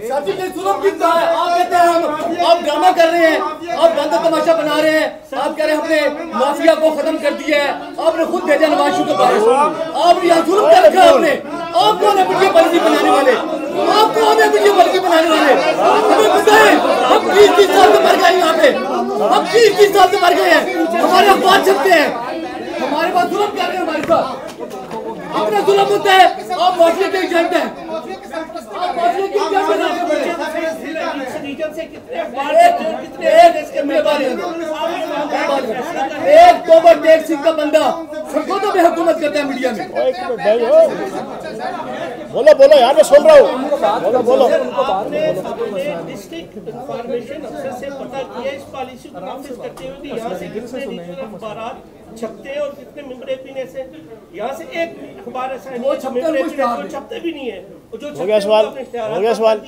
साथी ये जुल्म कितना है? आप कहते हैं हम, आप ड्रामा कर रहे हैं, आप गंदा तमाशा बना रहे हैं, आप कह रहे हैं हमने माफिया को खत्म कर दिया है, आपने खुद भेजा नवाज शरीफ को बाहर, आपने यहाँ जुल्म कर रखा है आपने। आप कौन है वीडियो पॉलिसी बनाने वाले? आप कौन है वीडियो पॉलिसी बनाने वाले? हमें पता है हम 30 साल से मर गए यहाँ पे, हम 30 साल से मर गए हैं, हमारे अखबार छपते हैं, हमारे पास जुल्म कर रहे हैं, हमारे साथ अपना जुल्म होता है। आप माफिया के एजेंट हैं, आप माफिया के एजेंट हैं। एक तो टेक सिंह का बंदा सबको तो भी हुकूमत करता है मीडिया में। बोलो बोलो यार, मैं सुन रहा हूँ, बोलो। आपने डिस्ट्रिक्ट इंफॉर्मेशन अफसर से पता किया इस पॉलिसी को नाफिज करते हुए कि यहाँ से कितने अखबार छपते हैं और कितने मेंबर एपीने से यहाँ से एक अखबार ऐसा छपते भी नहीं है, जो हो गया सवाल।